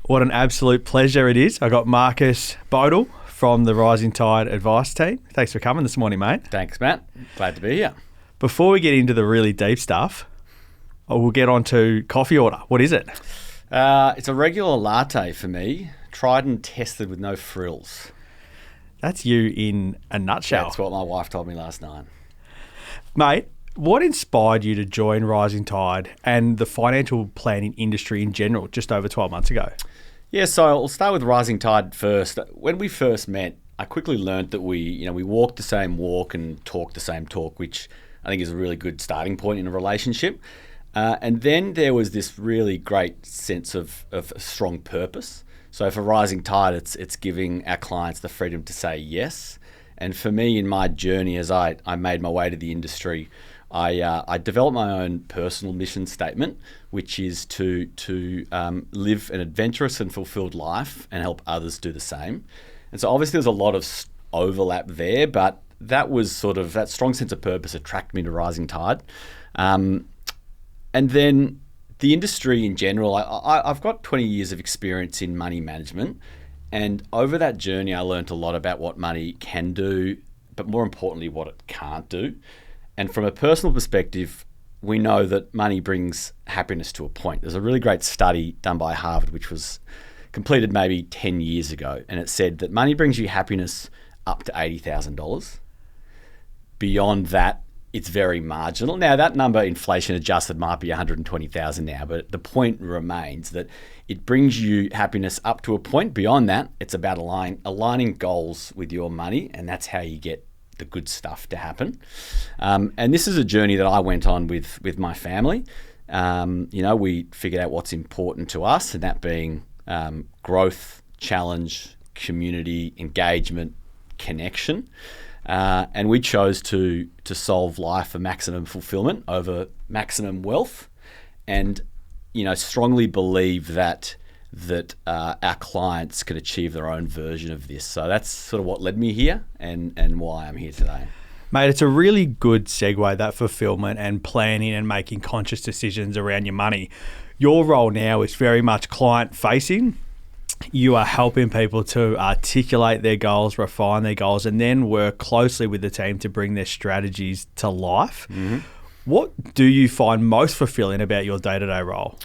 What an absolute pleasure it is. I got Marcus Boadle from the Rising Tide Advice Team. Thanks for coming this morning, mate. Thanks, Matt. Glad to be here. Before we get into the really deep stuff, we'll get on to coffee order. What is it? It's a regular latte for me, tried and tested with no frills. That's you in a nutshell. That's what my wife told me last night. Mate, what inspired you to join Rising Tide and the financial planning industry in general just over 12 months ago? Yeah, so I'll start with Rising Tide first. When we first met, I quickly learned that we walk the same walk and talk the same talk, which I think is a really good starting point in a relationship. And then there was this really great sense of strong purpose. So for Rising Tide, it's giving our clients the freedom to say yes. And for me, in my journey, as I made my way to the industry, I developed my own personal mission statement, which is to live an adventurous and fulfilled life and help others do the same. And so obviously there's a lot of overlap there, but that was sort of that strong sense of purpose attracted me to Rising Tide. And then the industry in general, I've got 20 years of experience in money management. And over that journey, I learned a lot about what money can do, but more importantly, what it can't do. And from a personal perspective, we know that money brings happiness to a point. There's a really great study done by Harvard, which was completed maybe 10 years ago. And it said that money brings you happiness up to $80,000. Beyond that, it's very marginal. Now, that number, inflation adjusted, might be 120,000 now, but the point remains that it brings you happiness up to a point. Beyond that, it's about aligning goals with your money, and that's how you get the good stuff to happen. And this is a journey that I went on with my family. We figured out what's important to us, and that being growth, challenge, community, engagement, connection. And we chose to solve life for maximum fulfillment over maximum wealth, and strongly believe that our clients can achieve their own version of this. So that's sort of what led me here and why I'm here today. Mate, it's a really good segue, that fulfillment and planning and making conscious decisions around your money. Your role now is very much client facing. You are helping people to articulate their goals, refine their goals, and then work closely with the team to bring their strategies to life. Mm-hmm. What do you find most fulfilling about your day-to-day role?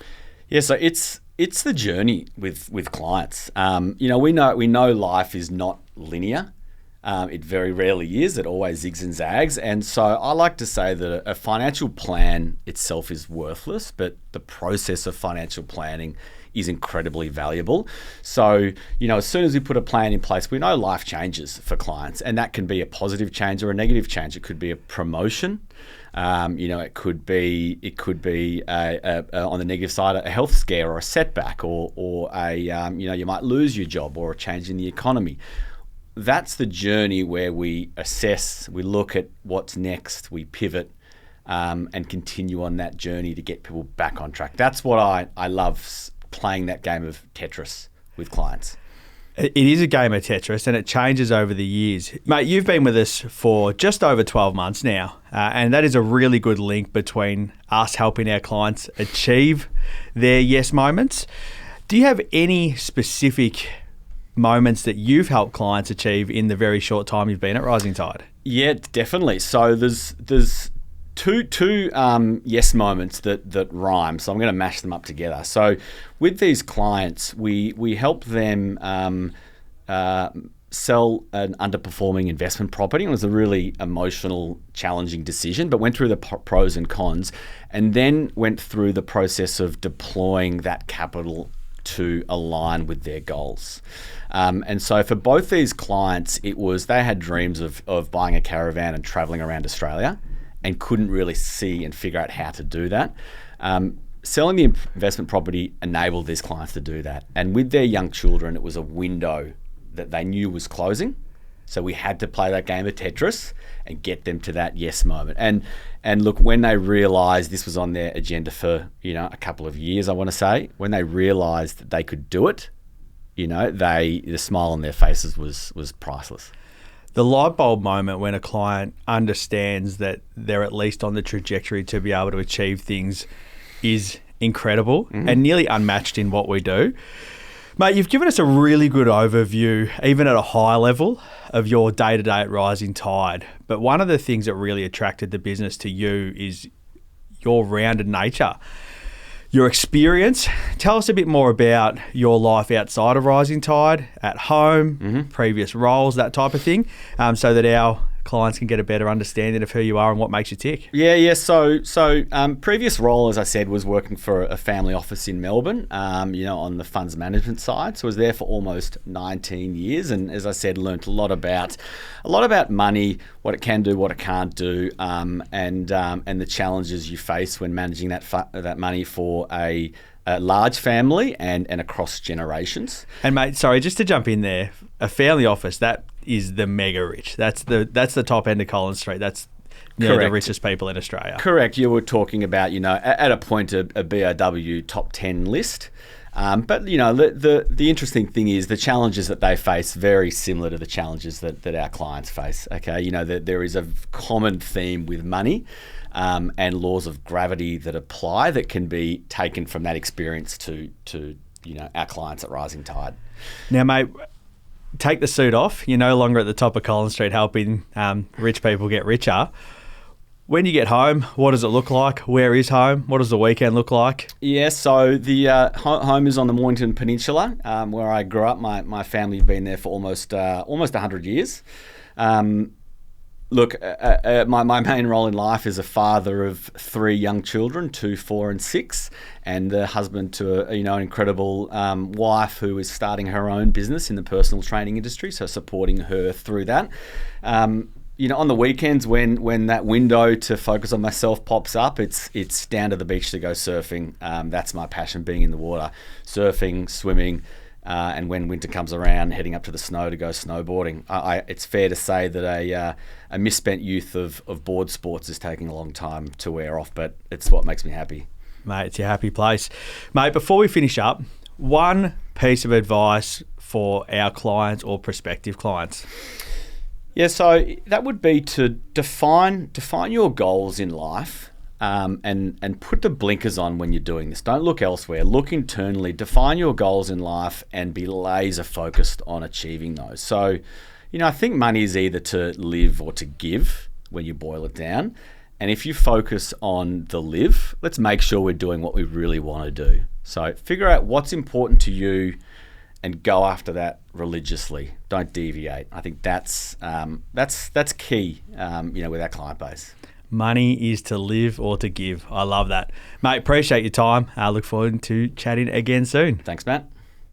Yeah, so it's the journey with clients. We know life is not linear. It very rarely is. It always zigs and zags. And so I like to say that a financial plan itself is worthless, but the process of financial planning is incredibly valuable. So, as soon as we put a plan in place, we know life changes for clients, and that can be a positive change or a negative change. It could be a promotion. It could be on the negative side, a health scare or a setback, or you might lose your job or a change in the economy. That's the journey where we assess, we look at what's next, we pivot, and continue on that journey to get people back on track. That's what I love, playing that game of Tetris with clients. It is a game of Tetris, and it changes over the years. Mate, you've been with us for just over 12 months now, and that is a really good link between us helping our clients achieve their yes moments. Do you have any specific moments that you've helped clients achieve in the very short time you've been at Rising Tide? Yeah, definitely. So there's two yes moments that rhyme, so I'm going to mash them up together. So with these clients, we help them sell an underperforming investment property. It was a really emotional, challenging decision, but went through the pros and cons, and then went through the process of deploying that capital to align with their goals. And so for both these clients, they had dreams of buying a caravan and traveling around Australia, and couldn't really see and figure out how to do that. Selling the investment property enabled these clients to do that. And with their young children, it was a window that they knew was closing. So we had to play that game of Tetris and get them to that yes moment. And look, when they realized this was on their agenda for, a couple of years, I want to say, when they realized that they could do it, the smile on their faces was priceless. The light bulb moment when a client understands that they're at least on the trajectory to be able to achieve things is incredible and nearly unmatched in what we do. Mate, you've given us a really good overview, even at a high level, of your day-to-day at Rising Tide. But one of the things that really attracted the business to you is your rounded nature. Your experience. Tell us a bit more about your life outside of Rising Tide, at home, previous roles, that type of thing, so that our clients can get a better understanding of who you are and what makes you tick. Yeah. So previous role, as I said, was working for a family office in Melbourne, on the funds management side. So I was there for almost 19 years. And as I said, learnt a lot about money, what it can do, what it can't do, and the challenges you face when managing that money for a large family and across generations. And mate, sorry, just to jump in there, a family office, that is the mega rich. That's the top end of Collins Street. That's the richest people in Australia. Correct. You were talking about, at a point a BOW top 10 list. But the interesting thing is the challenges that they face very similar to the challenges that our clients face. Okay, there is a common theme with money. And laws of gravity that apply that can be taken from that experience to our clients at Rising Tide. Now, mate, take the suit off. You're no longer at the top of Collins Street helping rich people get richer. When you get home, what does it look like? Where is home? What does the weekend look like? Yeah, so the home is on the Mornington Peninsula, where I grew up. My family's been there for almost 100 years. Look, my main role in life is a father of 3 young children, 2, 4, and 6, and the husband to an incredible wife who is starting her own business in the personal training industry, so supporting her through that. On the weekends when that window to focus on myself pops up, it's down to the beach to go surfing. That's my passion, being in the water, surfing, swimming. And when winter comes around, heading up to the snow to go snowboarding. It's fair to say that a misspent youth of board sports is taking a long time to wear off, but it's what makes me happy. Mate, it's your happy place. Mate, before we finish up, one piece of advice for our clients or prospective clients. Yeah, so that would be to define your goals in life. And put the blinkers on when you're doing this. Don't look elsewhere. Look internally. Define your goals in life and be laser focused on achieving those. So, I think money is either to live or to give when you boil it down. And if you focus on the live, let's make sure we're doing what we really want to do. So figure out what's important to you and go after that religiously. Don't deviate. I think that's key, with our client base. Money is to live or to give. I love that. Mate, appreciate your time. I look forward to chatting again soon. Thanks, Matt.